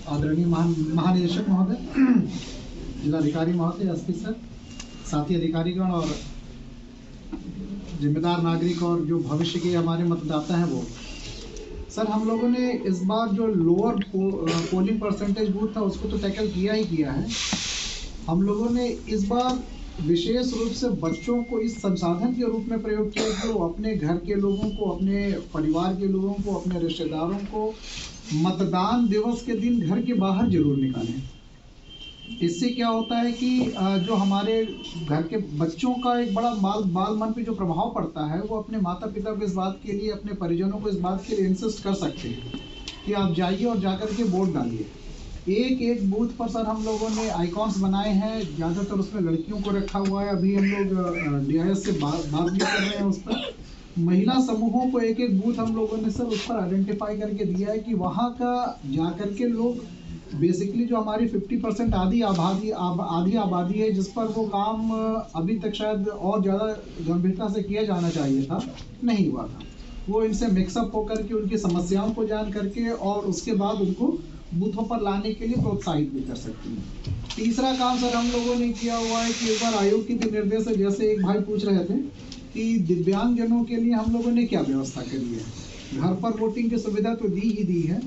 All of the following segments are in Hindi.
आदरणीय महानिदेशक महोदय, जिलाधिकारी महोदय, एसपी सर, साथी अधिकारीगण और जिम्मेदार नागरिक और जो भविष्य के हमारे मतदाता हैं वो सर, हम लोगों ने इस बार जो लोअर पोलिंग परसेंटेज बूथ था उसको तो टैकल किया ही किया है। हम लोगों ने इस बार विशेष रूप से बच्चों को इस संसाधन के रूप में प्रयोग किया कि वो अपने घर के लोगों को, अपने परिवार के लोगों को, अपने रिश्तेदारों को मतदान दिवस के दिन घर के बाहर जरूर निकालें। इससे क्या होता है कि जो हमारे घर के बच्चों का एक बड़ा बाल मन पे जो प्रभाव पड़ता है, वो अपने माता पिता को इस बात के लिए, अपने परिजनों को इस बात के लिए इंसिस्ट कर सकते हैं कि आप जाइए और जाकर के वोट डालिए। एक एक बूथ पर सर हम लोगों ने आइकॉन्स बनाए हैं, ज़्यादातर उसमें लड़कियों को रखा हुआ है। अभी हम लोग DIS से बात भी कर रहे हैं उस पर। महिला समूहों को एक एक बूथ हम लोगों ने सर उस पर आइडेंटिफाई करके दिया है कि वहाँ का जा कर के लोग बेसिकली जो हमारी 50% आधी आबादी है, जिस पर वो काम अभी तक शायद और ज़्यादा गंभीरता से किया जाना चाहिए था, नहीं हुआ था। वो इनसे मिक्सअप होकर के उनकी समस्याओं को जान करके और उसके बाद उनको बूथों पर लाने के लिए प्रोत्साहित भी कर सकती हैं। तीसरा काम सर हम लोगों ने किया हुआ है कि एक बार आयोग की भी निर्देश है, जैसे एक भाई पूछ रहे थे कि दिव्यांग जनों के लिए हम लोगों ने क्या व्यवस्था करी है। घर पर वोटिंग की सुविधा तो दी ही दी है।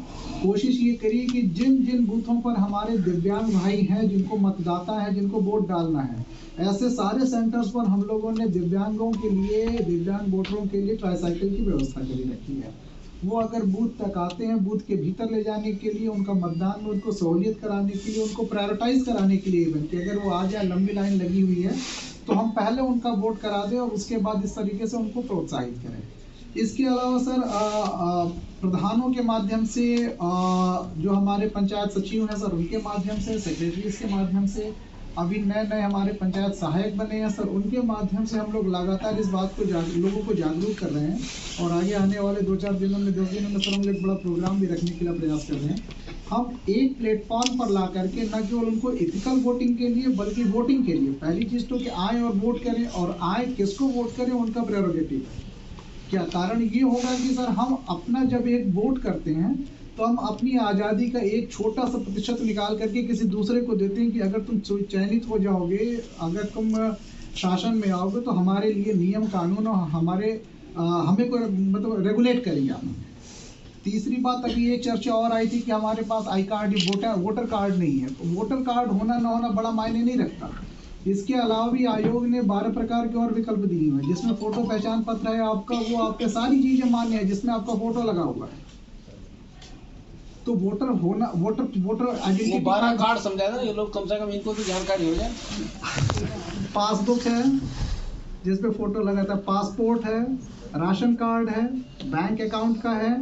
कोशिश ये करिए कि जिन जिन बूथों पर हमारे दिव्यांग भाई हैं, जिनको मतदाता है, जिनको वोट डालना है, ऐसे सारे सेंटर्स पर हम लोगों ने दिव्यांगों के लिए, दिव्यांग वोटरों के लिए ट्राईसाइकिल की व्यवस्था करी रखी है। वो अगर बूथ तक आते हैं, बूथ के भीतर ले जाने के लिए, उनका मतदान में उनको सहूलियत कराने के लिए, उनको प्रायोरिटाइज कराने के लिए इवन कि अगर वो आ जाए, लंबी लाइन लगी हुई है तो हम पहले उनका वोट करा दें और उसके बाद इस तरीके से उनको प्रोत्साहित करें। इसके अलावा सर प्रधानों के माध्यम से, जो हमारे पंचायत सचिव हैं सर, उनके माध्यम से, सेक्रेटरीज के माध्यम से, अभी नए हमारे पंचायत सहायक बने हैं सर, उनके माध्यम से हम लोग लगातार इस बात को लोगों को जागरूक कर रहे हैं। और आगे आने वाले 2-4 दिनों में, 10 दिनों में सर हम लोग एक बड़ा प्रोग्राम भी रखने के लिए प्रयास कर रहे हैं। हम एक प्लेटफॉर्म पर ला करके न केवल उनको एथिकल वोटिंग के लिए बल्कि वोटिंग के लिए, पहली चीज़ तो कि आए और वोट करें, और आए किसको वोट करें उनका प्रेरोगेटिव है। क्या कारण ये होगा कि सर हम अपना जब एक वोट करते हैं तो हम अपनी आज़ादी का एक छोटा सा प्रतिशत निकाल करके किसी दूसरे को देते हैं कि अगर तुम चयनित हो जाओगे, अगर तुम शासन में आओगे तो हमारे लिए नियम कानून और हमें कोई मतलब रेगुलेट करेंगे हम। तीसरी बात, अभी एक चर्चा और आई थी कि हमारे पास आई कार्ड, वोटर कार्ड नहीं है। तो वोटर कार्ड होना ना होना बड़ा मायने नहीं रखता। इसके अलावा भी आयोग ने 12 प्रकार के और विकल्प दिए हुए हैं, जिसमें फोटो पहचान पत्र है आपका, वो आपके सारी चीजें मान्य है, जिसमें आपका फोटो लगा हुआ है। तो वोटर आइडेंटिटी 12 कार्ड समझाए ना ये लोग, कम से कम इनको भी जानकारी हो जाए। पासबुक है जिसपे फोटो लगा था, पासपोर्ट है, राशन कार्ड है, बैंक अकाउंट का है,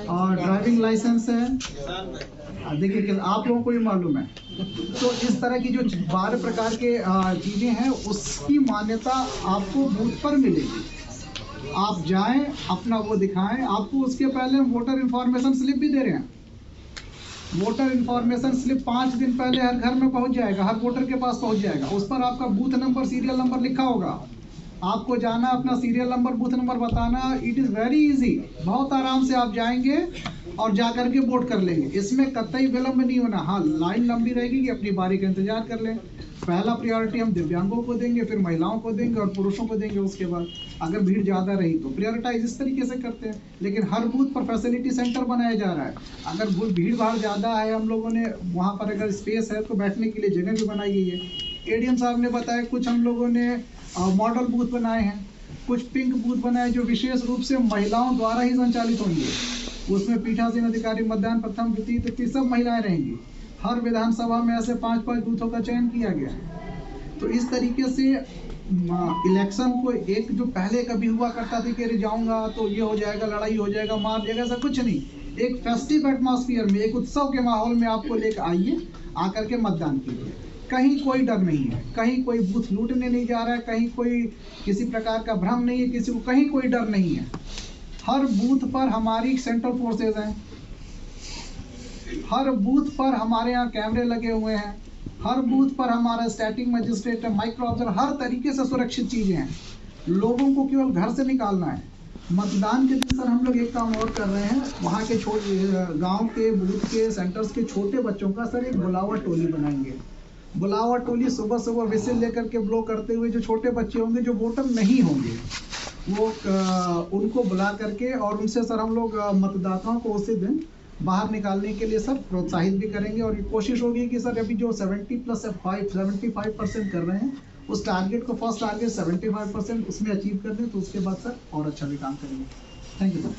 और ड्राइविंग लाइसेंस है। देखिए कि आप लोगों को भी मालूम है। तो इस तरह की जो 12 प्रकार के चीज़ें हैं, उसकी मान्यता आपको बूथ पर मिलेगी। आप जाएं, अपना वो दिखाएं। आपको उसके पहले वोटर इन्फॉर्मेशन स्लिप भी दे रहे हैं। वोटर इन्फॉर्मेशन स्लिप 5 दिन पहले हर घर में पहुंच जाएगा, हर वोटर के पास पहुंच जाएगा। उस पर आपका बूथ नंबर, सीरियल नंबर लिखा होगा। आपको जाना, अपना सीरियल नंबर, बूथ नंबर बताना। It is very easy. बहुत आराम से आप जाएंगे और जा करके वोट कर लेंगे। इसमें कतई विलम्ब नहीं होना। हाँ, लाइन लंबी रहेगी कि अपनी बारी का इंतजार कर लें। पहला प्रायोरिटी हम दिव्यांगों को देंगे, फिर महिलाओं को देंगे और पुरुषों को देंगे। उसके बाद अगर भीड़ ज़्यादा रही तो प्रायोरिटाइज इस तरीके से करते हैं। लेकिन हर बूथ पर फैसिलिटी सेंटर बनाया जा रहा है। अगर भीड़ भाड़ ज़्यादा है, हम लोगों ने वहाँ पर अगर स्पेस है तो बैठने के लिए जगह भी बनाई गई है। ADM साहब ने बताया, कुछ हम लोगों ने मॉडल बूथ बनाए हैं, कुछ पिंक बूथ बनाए जो विशेष रूप से महिलाओं द्वारा ही संचालित होंगे। उसमें पीठासीन अधिकारी, मतदान प्रथम, द्वितीय, तृतीय सब महिलाएं रहेंगी। हर विधानसभा में ऐसे 5-5 बूथों का चयन किया गया है। तो इस तरीके से इलेक्शन को, एक जो पहले कभी हुआ करता था कि जाऊंगा तो ये हो जाएगा, लड़ाई हो जाएगा, मार जाएगा, ऐसा कुछ नहीं। एक फेस्टिव एटमॉस्फेयर में, एक उत्सव के माहौल में आपको लेकर आइए, आकर के मतदान कीजिए। कहीं कोई डर नहीं है, कहीं कोई बूथ लूटने नहीं जा रहा है, कहीं कोई किसी प्रकार का भ्रम नहीं है, किसी को कहीं कोई डर नहीं है। हर बूथ पर हमारी सेंट्रल फोर्सेज हैं, हर बूथ पर हमारे यहाँ कैमरे लगे हुए हैं, हर बूथ पर हमारा स्टैटिक मजिस्ट्रेट है, माइक्रो ऑब्जर्वर, हर तरीके से सुरक्षित चीज़ें हैं। लोगों को केवल घर से निकालना है। मतदान के दिन सर हम लोग एक काम और कर रहे हैं, वहाँ के छोटे गांव के बूथ के सेंटर्स के छोटे बच्चों का सर एक बुलावा टोली बनाएंगे। बुलावा टोली सुबह सुबह विसिल लेकर के ब्लो करते हुए जो छोटे बच्चे होंगे जो वोटर नहीं होंगे वो उनको बुला करके और उनसे सर हम लोग मतदाताओं को उसी दिन बाहर निकालने के लिए सर प्रोत्साहित भी करेंगे। और कोशिश होगी कि सर अभी जो 75% कर रहे हैं उस टारगेट को, फर्स्ट टारगेट 75% उसमें अचीव कर दें, तो उसके बाद सर और अच्छा भी काम करेंगे। Thank you sir.